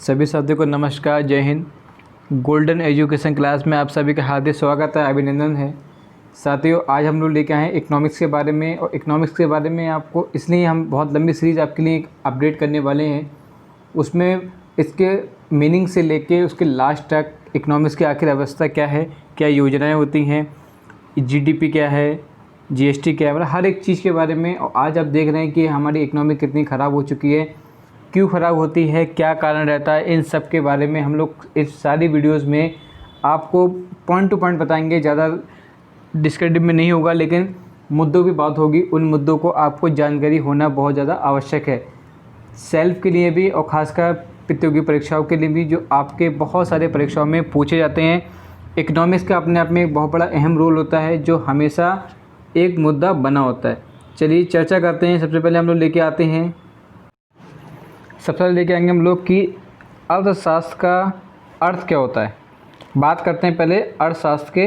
सभी साथियों को नमस्कार, जय हिंद। गोल्डन एजुकेशन क्लास में आप सभी का हार्दिक स्वागत है, अभिनंदन है। साथियों, आज हम लोग लेके आए हैं इकोनॉमिक्स के बारे में। और इकोनॉमिक्स के बारे में आपको इसलिए हम बहुत लंबी सीरीज़ आपके लिए अपडेट करने वाले हैं। उसमें इसके मीनिंग से लेके उसके लास्ट तक इकोनॉमिक्स की आखिर अवस्था क्या है, क्या योजनाएँ होती हैं, GDP क्या है, GST क्या है, मतलब हर एक चीज़ के बारे में। और आज आप देख रहे हैं कि हमारी इकोनॉमी कितनी ख़राब हो चुकी है, क्यों ख़राब होती है, क्या कारण रहता है, इन सब के बारे में हम लोग इस सारी वीडियोस में आपको पॉइंट टू पॉइंट बताएंगे। ज़्यादा डिस्क्रिप्टिव में नहीं होगा, लेकिन मुद्दों की बात होगी। उन मुद्दों को आपको जानकारी होना बहुत ज़्यादा आवश्यक है, सेल्फ के लिए भी और ख़ासकर प्रतियोगी परीक्षाओं के लिए भी, जो आपके बहुत सारे परीक्षाओं में पूछे जाते हैं। इकोनॉमिक्स का अपने आप में एक बहुत बड़ा अहम रोल होता है, जो हमेशा एक मुद्दा बना होता है। चलिए चर्चा करते हैं। सबसे पहले हम लोग लेके आते हैं, सबसे पहले लेके आएंगे हम लोग कि अर्थशास्त्र का अर्थ क्या होता है। बात करते हैं पहले अर्थशास्त्र के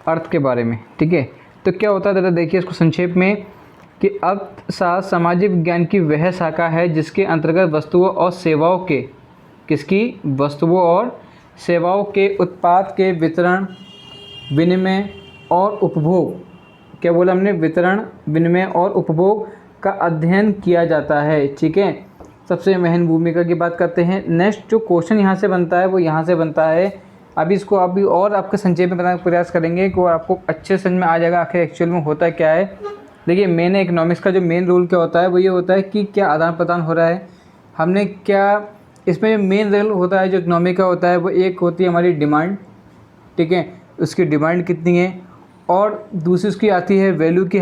अर्थ के बारे में, ठीक है। तो क्या होता है, ज़रा देखिए इसको संक्षेप में, कि अर्थशास्त्र सामाजिक विज्ञान की वह शाखा है जिसके अंतर्गत वस्तुओं और सेवाओं के, किसकी, वस्तुओं और सेवाओं के उत्पाद के वितरण, विनिमय और उपभोग, क्या बोला हमने, वितरण, विनिमय और उपभोग का अध्ययन किया जाता है, ठीक है। सबसे महत्वपूर्ण भूमिका की बात करते हैं। नेक्स्ट जो क्वेश्चन यहाँ से बनता है वो यहाँ से बनता है। अभी इसको अभी और आपके संक्षेप में बताने का प्रयास करेंगे कि आपको अच्छे समझ में आ जाएगा आखिर एक्चुअल में होता क्या है। देखिए, मेन इकोनॉमिक्स का जो मेन रूल क्या होता है वो ये होता है कि क्या आदान प्रदान हो रहा है, हमने क्या, इसमें मेन रूल होता है जो इकोनॉमी का होता है वो एक होती है हमारी डिमांड, ठीक है, उसकी डिमांड कितनी है। और दूसरी उसकी आती है वैल्यू की,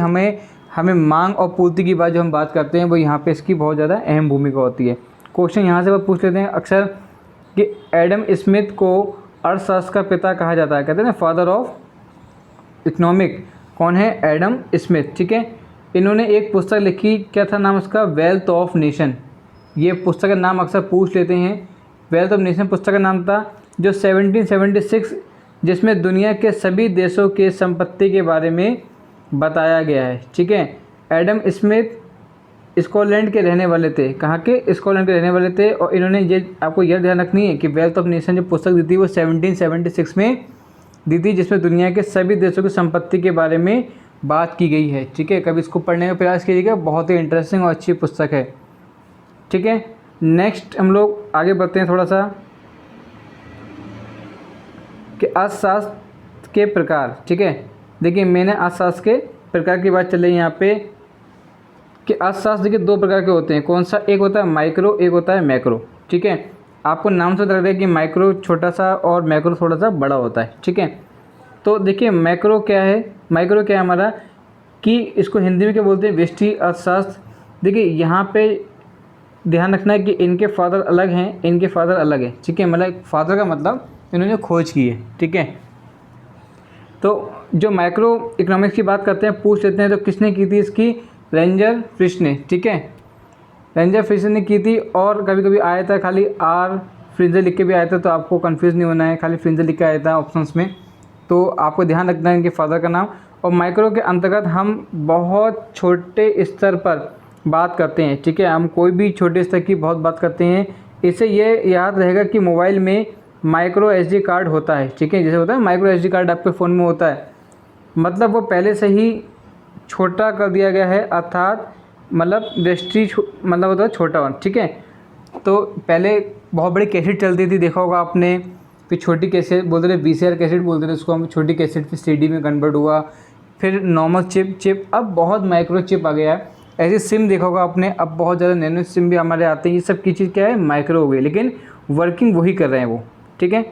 हमें मांग और पूर्ति की बात जो हम बात करते हैं वो यहाँ पे इसकी बहुत ज़्यादा अहम भूमिका होती है। क्वेश्चन यहाँ से वो पूछ लेते हैं अक्सर कि एडम स्मिथ को अर्थशास्त्र का पिता कहा जाता है, कहते हैं ना, फादर ऑफ इकोनॉमिक। कौन है, एडम स्मिथ, ठीक है। इन्होंने एक पुस्तक लिखी, क्या था नाम उसका, वेल्थ ऑफ नेशन। ये पुस्तक का नाम अक्सर पूछ लेते हैं, वेल्थ ऑफ नेशन पुस्तक का नाम था, जो 1776, जिसमें दुनिया के सभी देशों के संपत्ति के बारे में बताया गया है, ठीक है। एडम स्मिथ स्कॉटलैंड के रहने वाले थे, कहाँ के, स्कॉटलैंड के रहने वाले थे। और इन्होंने ये आपको यह ध्यान रखनी है कि वेल्थ ऑफ नेशन जो पुस्तक दी थी वो 1776 में दी थी, जिसमें दुनिया के सभी देशों की संपत्ति के बारे में बात की गई है, ठीक है। कभी इसको पढ़ने का प्रयास कीजिएगा, बहुत ही इंटरेस्टिंग और अच्छी पुस्तक है, ठीक है। नेक्स्ट हम लोग आगे बढ़ते हैं थोड़ा सा, कि अर्थशास्त्र के प्रकार, ठीक है। देखिए, मैंने अर्थशास्त्र के प्रकार की बात चल रही है यहाँ पे, कि अर्थशास्त्र देखिए दो प्रकार के होते हैं। कौन सा, एक होता है माइक्रो, एक होता है मैक्रो, ठीक है। आपको नाम से लग रहा है कि माइक्रो छोटा सा और मैक्रो थोड़ा सा बड़ा होता है, ठीक है। तो देखिए मैक्रो क्या है, माइक्रो क्या है हमारा, कि इसको हिंदी में क्या बोलते हैं, व्यष्टि अर्थशास्त्र। देखिए यहाँ पे ध्यान रखना है कि इनके फादर अलग हैं, इनके फादर अलग हैं, ठीक है। मतलब फादर का मतलब इन्होंने खोज की है, ठीक है। तो जो माइक्रो इकोनॉमिक्स की बात करते हैं, पूछ लेते हैं, तो किसने की थी इसकी, रेंजर फिश ने, ठीक है। रेंजर फिश ने की थी। और कभी कभी आया था खाली आर फ्रिंजर लिख के भी आया था, तो आपको कंफ्यूज नहीं होना है, खाली फ्रिंजर लिख के आया था ऑप्शंस में, तो आपको ध्यान रखना है इनके फादर का नाम। और माइक्रो के अंतर्गत हम बहुत छोटे स्तर पर बात करते हैं, ठीक है। हम कोई भी छोटे स्तर की बहुत बात करते हैं। इससे ये याद रहेगा कि मोबाइल में माइक्रो SD कार्ड होता है, ठीक है। जैसे होता है माइक्रो SD कार्ड आपके फ़ोन में होता है, मतलब वो पहले से ही छोटा कर दिया गया है, अर्थात मतलब व्यष्टि मतलब होता है छोटा वन, ठीक है। तो पहले बहुत बड़ी कैसेट चलती थी, देखा होगा आपने, फिर छोटी कैसेट बोलते थे, VCR कैसेट बोलते थे उसको हम, छोटी कैसेट फिर CD में कन्वर्ट हुआ, फिर नॉर्मल चिप, अब बहुत माइक्रो चिप आ गया है। ऐसे सिम देखा होगा आपने, अब बहुत ज़्यादा नैनो सिम भी हमारे आते हैं। ये सब की चीज़ क्या है, माइक्रो हो गई, लेकिन वर्किंग वही कर रहे हैं वो, ठीक है।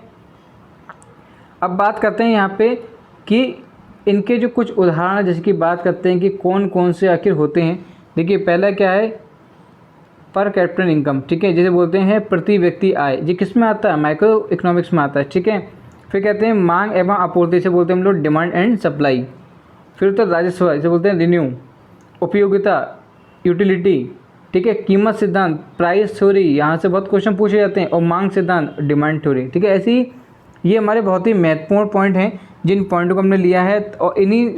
अब बात करते हैं यहाँ पे कि इनके जो कुछ उदाहरण जैसे कि बात करते हैं कि कौन कौन से आखिर होते हैं। देखिए पहला क्या है, पर कैपिटल इनकम, ठीक है, जिसे बोलते हैं प्रति व्यक्ति आय। ये किस में आता है, माइक्रो इकोनॉमिक्स में आता है, ठीक है। फिर कहते हैं मांग एवं आपूर्ति, इसे बोलते हैं हम लोग डिमांड एंड सप्लाई। फिर तो राजस्व, इसे बोलते हैं रिन्यू। उपयोगिता, यूटिलिटी, ठीक है। कीमत सिद्धांत, प्राइस थ्योरी, यहाँ से बहुत क्वेश्चन पूछे जाते हैं। और मांग सिद्धांत, डिमांड थ्योरी, ठीक है। ऐसी ये हमारे बहुत ही महत्वपूर्ण पॉइंट हैं, जिन पॉइंटों को हमने लिया है, और इन्हीं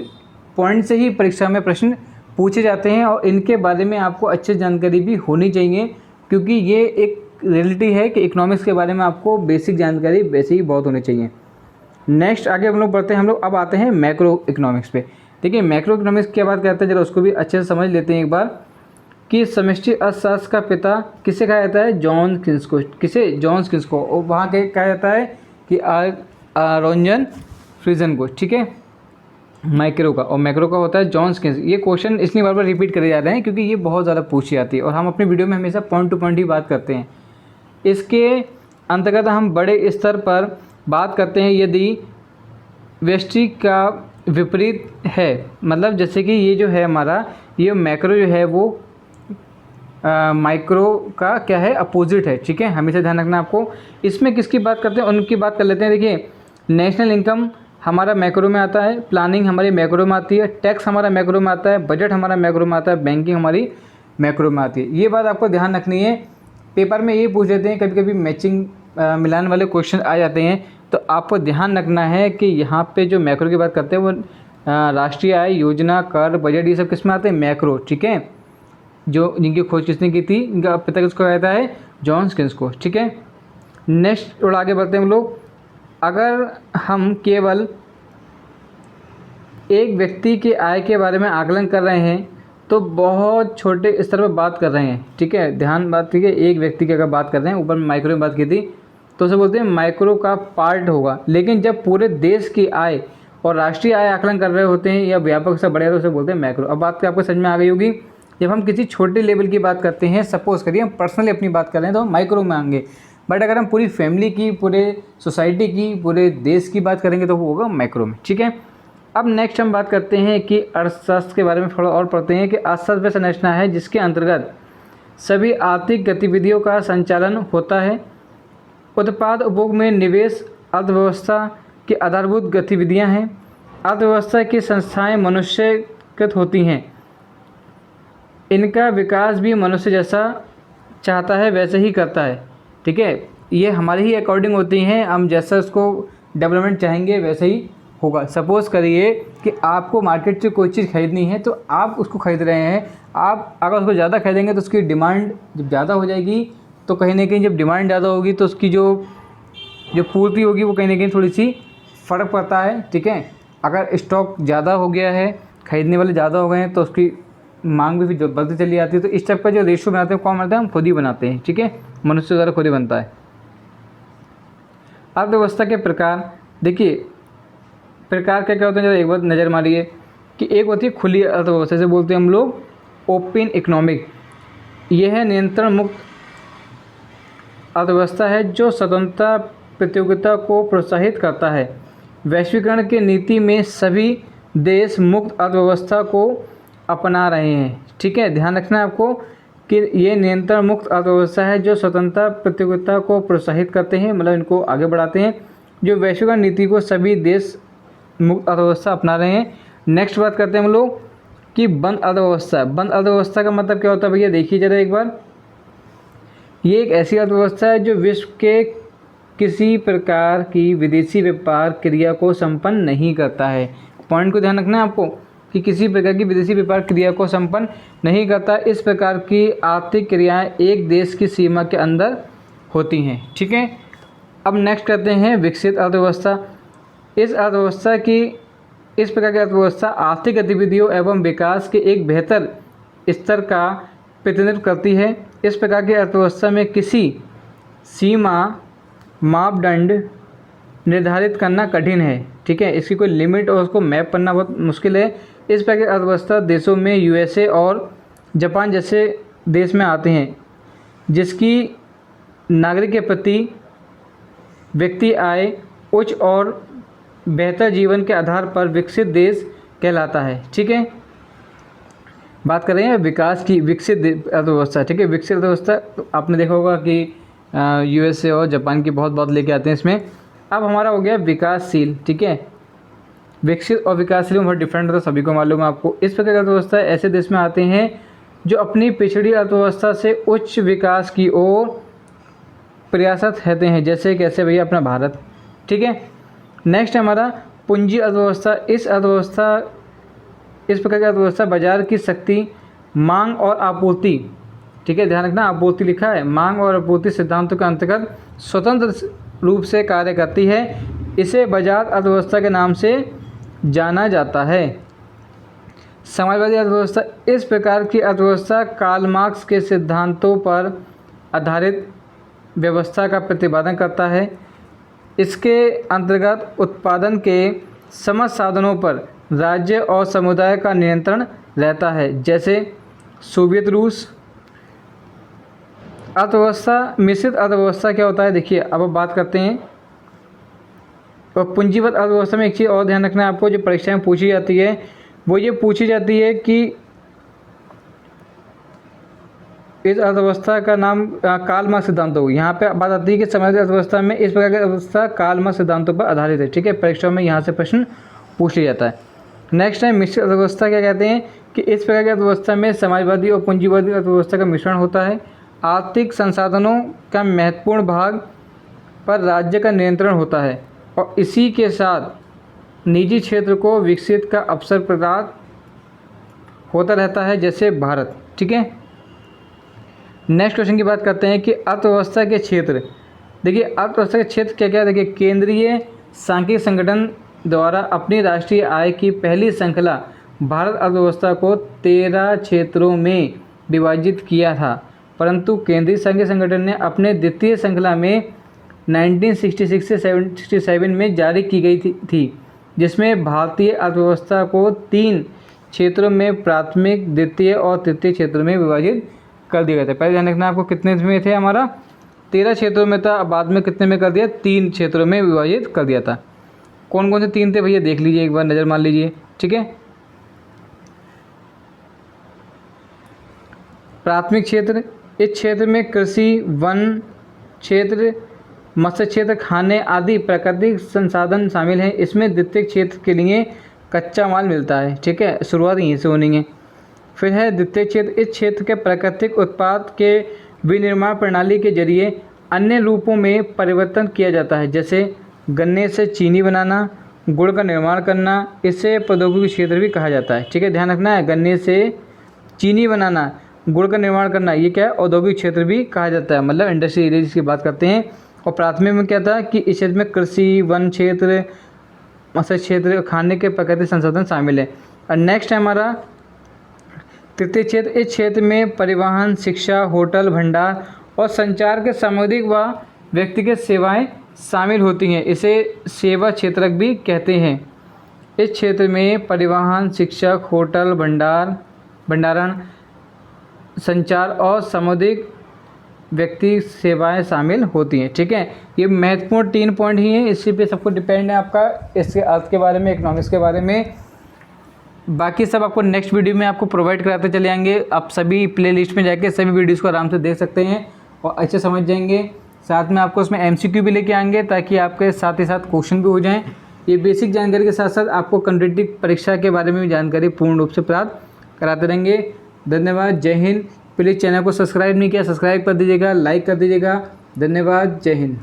पॉइंट से ही परीक्षा में प्रश्न पूछे जाते हैं। और इनके बारे में आपको अच्छी जानकारी भी होनी चाहिए, क्योंकि ये एक रियलिटी है कि इकोनॉमिक्स के बारे में आपको बेसिक जानकारी वैसे ही बहुत होनी चाहिए। नेक्स्ट आगे हम लोग बढ़ते हैं, हम लोग अब आते हैं मैक्रो इकोनॉमिक्स पे। देखिए मैक्रो इकोनॉमिक्स क्या बात करते हैं, जरा उसको भी अच्छे से समझ लेते हैं एक बार, कि समष्टि अर्थशास्त्र का पिता किसे कहा जाता है, जॉन कीन्स को। किसे, जॉन कीन्स को। और वहाँ के कहा जाता है कि आरोंजन फ्रीजन को, ठीक है, माइक्रो का। और मैक्रो का होता है जॉन कीन्स। ये क्वेश्चन इसलिए बार बार रिपीट करे जा रहे हैं क्योंकि ये बहुत ज़्यादा पूछी जाती है और हम अपनी वीडियो में हमेशा पॉइंट टू पॉइंट ही बात करते हैं। इसके अंतर्गत हम बड़े स्तर पर बात करते हैं यदि व्यष्टि का विपरीत है, मतलब जैसे कि ये जो है हमारा, ये मैक्रो जो है वो माइक्रो का क्या है, अपोजिट है, ठीक है, हमेशा ध्यान रखना आपको। इसमें किसकी बात करते हैं, उनकी बात कर लेते हैं। देखिए नेशनल इनकम हमारा मैक्रो में आता है, प्लानिंग हमारी मैक्रो में आती है, टैक्स हमारा मैक्रो में आता है, बजट हमारा मैक्रो में आता है, बैंकिंग हमारी मैक्रो में आती है। ये बात आपको ध्यान रखनी है। पेपर में ये पूछ लेते हैं, कभी कभी मैचिंग मिलान वाले क्वेश्चन आ जाते हैं, तो आपको ध्यान रखना है कि यहाँ पे जो मैक्रो की बात करते हैं वो राष्ट्रीय आय योजना, कर, बजट, ये सब किस में आते हैं, मैक्रो, ठीक है। जो जिनकी खोज किसने की थी, इनका पिता किसको कहता है, जॉन कीन्स को, ठीक है। नेक्स्ट थोड़ा आगे बढ़ते हैं हम लोग। अगर हम केवल एक व्यक्ति के आय के बारे में आकलन कर रहे हैं तो बहुत छोटे स्तर पर बात कर रहे हैं, ठीक है, ध्यान बात, ठीक है। एक व्यक्ति की अगर बात कर रहे हैं, ऊपर माइक्रो में बात की थी, तो उसे बोलते हैं माइक्रो का पार्ट होगा। लेकिन जब पूरे देश की आय और राष्ट्रीय आय आकलन कर रहे होते हैं या व्यापक से बढ़े तो उसे बोलते हैं मैक्रो। अब बात आपको समझ में आ गई होगी। जब हम किसी छोटे लेवल की बात करते हैं, सपोज करिए हम पर्सनली अपनी बात कर रहे हैं, तो हम माइक्रो में आएंगे। बट अगर हम पूरी फैमिली की, पूरे सोसाइटी की, पूरे देश की बात करेंगे तो वो होगा मैक्रो में, ठीक है। अब नेक्स्ट हम बात करते हैं कि अर्थशास्त्र के बारे में थोड़ा और पढ़ते हैं कि अर्थशास्त्र वह संरचना है जिसके अंतर्गत सभी आर्थिक गतिविधियों का संचालन होता है। उत्पाद उपभोग में निवेश अर्थव्यवस्था की आधारभूत गतिविधियां हैं। अर्थव्यवस्था की संस्थाएं मनुष्यकृत होती हैं। इनका विकास भी मनुष्य जैसा चाहता है वैसे ही करता है, ठीक है। ये हमारे ही अकॉर्डिंग होती हैं, हम जैसा उसको डेवलपमेंट चाहेंगे वैसे ही होगा। सपोज़ करिए कि आपको मार्केट से कोई चीज़ खरीदनी है तो आप उसको खरीद रहे हैं। आप अगर उसको ज़्यादा खरीदेंगे तो उसकी डिमांड जब ज़्यादा हो जाएगी, तो कहीं ना कहीं जब डिमांड ज़्यादा होगी तो उसकी जो पूर्ति होगी वो कहीं ना कहीं थोड़ी सी फ़र्क पड़ता है, ठीक है। अगर स्टॉक ज़्यादा हो गया है, खरीदने वाले ज़्यादा हो गए हैं, तो उसकी मांग भी फिर बढ़ती चली जाती है। तो इस टाइप का जो रेशियो बनाते हैं, कौन बनाता है, हम खुद ही बनाते हैं, ठीक है, मनुष्य द्वारा खुद ही बनता है। अर्थव्यवस्था के प्रकार, देखिए प्रकार क्या क्या होते हैं, जरा एक बार नज़र मारिए कि एक होती है खुली अर्थव्यवस्था, जैसे बोलते हैं हम लोग ओपन इकोनॉमिक। यह है नियंत्रण मुक्त अर्थव्यवस्था है जो स्वतंत्रता प्रतियोगिता को प्रोत्साहित करता है। वैश्वीकरण की नीति में सभी देश मुक्त अर्थव्यवस्था को अपना रहे हैं, ठीक है। ध्यान रखना है आपको कि ये नियंत्रण मुक्त अर्थव्यवस्था है जो स्वतंत्रता प्रतियोगिता को प्रोत्साहित करते हैं, मतलब इनको आगे बढ़ाते हैं। जो वैश्वीकरण नीति को सभी देश मुक्त अर्थव्यवस्था अपना रहे हैं। नेक्स्ट बात करते हैं हम लोग कि बंद अर्थव्यवस्था। बंद अर्थव्यवस्था का मतलब क्या होता है भैया, देखिए जरा एक बार। ये एक ऐसी अर्थव्यवस्था है जो विश्व के किसी प्रकार की विदेशी व्यापार क्रिया को संपन्न नहीं करता है। पॉइंट को ध्यान रखना है आपको कि किसी प्रकार की विदेशी व्यापार क्रिया को संपन्न नहीं करता। इस प्रकार की आर्थिक क्रियाएं एक देश की सीमा के अंदर होती हैं, ठीक है। अब नेक्स्ट करते हैं विकसित अर्थव्यवस्था। इस प्रकार की अर्थव्यवस्था आर्थिक गतिविधियों एवं विकास के एक बेहतर स्तर का प्रतिनिधित्व करती है। इस प्रकार की अर्थव्यवस्था में किसी सीमा मापदंड निर्धारित करना कठिन है, ठीक है। इसकी कोई लिमिट और उसको मैप करना बहुत मुश्किल है। इस प्रकार की अर्थव्यवस्था देशों में यूएसए और जापान जैसे देश में आते हैं, जिसकी नागरिक के प्रति व्यक्ति आय उच्च और बेहतर जीवन के आधार पर विकसित देश कहलाता है, ठीक है। बात कर रहे हैं विकास की, विकसित अर्थव्यवस्था, ठीक है। विकसित अर्थव्यवस्था आपने देखा होगा कि यूएसए और जापान की बहुत लेके आते हैं इसमें। अब हमारा हो गया विकासशील, ठीक है। विकसित और विकासशील में बहुत डिफरेंट होता है, सभी को मालूम है आपको। इस प्रकार की अर्थव्यवस्था ऐसे देश में आते हैं जो अपनी पिछड़ी अर्थव्यवस्था से उच्च विकास की ओर प्रयासरत रहते हैं, जैसे कैसे भैया अपना भारत, ठीक है। नेक्स्ट हमारा पूंजी अर्थव्यवस्था। इस प्रकार की अर्थव्यवस्था बाजार की शक्ति, मांग और आपूर्ति ठीक है, ध्यान रखना, आपूर्ति लिखा है, मांग और आपूर्ति सिद्धांतों के अंतर्गत स्वतंत्र रूप से कार्य करती है। इसे बाजार अर्थव्यवस्था के नाम से जाना जाता है। समाजवादी अर्थव्यवस्था इस प्रकार की अर्थव्यवस्था कार्ल मार्क्स के सिद्धांतों पर आधारित व्यवस्था का प्रतिपादन करता है। इसके अंतर्गत उत्पादन के समस्त साधनों पर राज्य और समुदाय का नियंत्रण रहता है, जैसे सोवियत रूस। अर्थव्यवस्था, मिश्रित अर्थव्यवस्था क्या होता है, देखिए अब बात करते हैं। और पूंजीगत अर्थव्यवस्था में एक चीज़ और ध्यान रखना है आपको, जो परीक्षा में पूछी जाती है, वो ये पूछी जाती है कि इस अर्थव्यवस्था का नाम कार्ल मार्क्स सिद्धांतों। यहाँ पे बात आती है कि समाज अर्थव्यवस्था में इस प्रकार की अर्थव्यवस्था कार्ल मार्क्स सिद्धांतों पर आधारित है। ठीक है, परीक्षा में यहाँ से प्रश्न पूछ लिया जाता है। नेक्स्ट है मिश्रित अर्थव्यवस्था। क्या कहते हैं कि इस प्रकार की अर्थव्यवस्था में समाजवादी और पूंजीवादी अर्थव्यवस्था का मिश्रण होता है। आर्थिक संसाधनों का महत्वपूर्ण भाग पर राज्य का नियंत्रण होता है और इसी के साथ निजी क्षेत्र को विकसित का अवसर प्रदान होता रहता है, जैसे भारत। ठीक है, नेक्स्ट क्वेश्चन की बात करते हैं कि अर्थव्यवस्था के क्षेत्र। देखिए अर्थव्यवस्था के क्षेत्र क्या क्या है, देखिए केंद्रीय सांख्यिकी संगठन द्वारा अपनी राष्ट्रीय आय की पहली श्रृंखला भारत अर्थव्यवस्था को 13 क्षेत्रों में विभाजित किया था, परंतु केंद्रीय सांख्यिकी संगठन ने अपने द्वितीय श्रृंखला में 1966 से 67 में जारी की गई थी, जिसमें भारतीय अर्थव्यवस्था को 3 क्षेत्रों में प्राथमिक, द्वितीय और तृतीय क्षेत्रों में विभाजित कर दिया गया था। पहले ध्यान रखना आपको कितने में थे, हमारा 13 क्षेत्रों में था, बाद में कितने में कर दिया, 3 क्षेत्रों में विभाजित कर दिया था। कौन कौन से 3 थे भैया, देख लीजिए, एक बार नज़र मार लीजिए। ठीक है, प्राथमिक क्षेत्र, इस क्षेत्र में कृषि, वन क्षेत्र, मत्स्य क्षेत्र, खाने आदि प्राकृतिक संसाधन शामिल हैं। इसमें द्वितीय क्षेत्र के लिए कच्चा माल मिलता है। ठीक है, शुरुआत यहीं से होनी है। फिर है द्वितीय क्षेत्र, इस क्षेत्र के प्राकृतिक उत्पाद के विनिर्माण प्रणाली के जरिए अन्य रूपों में परिवर्तन किया जाता है, जैसे गन्ने से चीनी बनाना, गुड़ का निर्माण करना। इसे प्रौद्योगिकी क्षेत्र भी कहा जाता है। ठीक है, ध्यान रखना है, गन्ने से चीनी बनाना, गुड़ का निर्माण करना, ये क्या है, औद्योगिक क्षेत्र भी कहा जाता है, मतलब इंडस्ट्री एरिया जिसकी बात करते हैं। और प्राथमिक में क्या था कि इस क्षेत्र में कृषि, वन क्षेत्र, मत्स्य क्षेत्र, खाने के प्राकृतिक संसाधन शामिल है। और नेक्स्ट है हमारा तृतीय क्षेत्र, इस क्षेत्र में परिवहन, शिक्षा, होटल, भंडार और संचार के सामुदायिक व व्यक्तिगत सेवाएं शामिल होती हैं। इसे सेवा क्षेत्रक भी कहते हैं। इस क्षेत्र में परिवहन, शिक्षक, होटल, भंडारण, संचार और सामुदायिक व्यक्ति सेवाएं शामिल होती हैं। ठीक है, ये महत्वपूर्ण 3 पॉइंट ही हैं, इसी पे सबको डिपेंड है आपका, इसके अर्थ के बारे में, इकोनॉमिक्स के बारे में। बाकी सब आपको नेक्स्ट वीडियो में आपको प्रोवाइड कराते चले जाएंगे। आप सभी प्लेलिस्ट में जाके सभी वीडियोस को आराम से देख सकते हैं और अच्छे समझ जाएंगे। साथ में आपको उसमें MCQ भी लेके आएंगे, ताकि आपके साथ ही साथ क्वेश्चन भी हो जाएं। ये बेसिक जानकारी के साथ साथ आपको कॉम्पिटिटिव परीक्षा के बारे में भी जानकारी पूर्ण रूप से प्राप्त कराते रहेंगे। धन्यवाद, जय हिंद। प्लीज़ चैनल को सब्सक्राइब नहीं किया, सब्सक्राइब कर दीजिएगा, लाइक कर दीजिएगा। धन्यवाद, जय हिंद।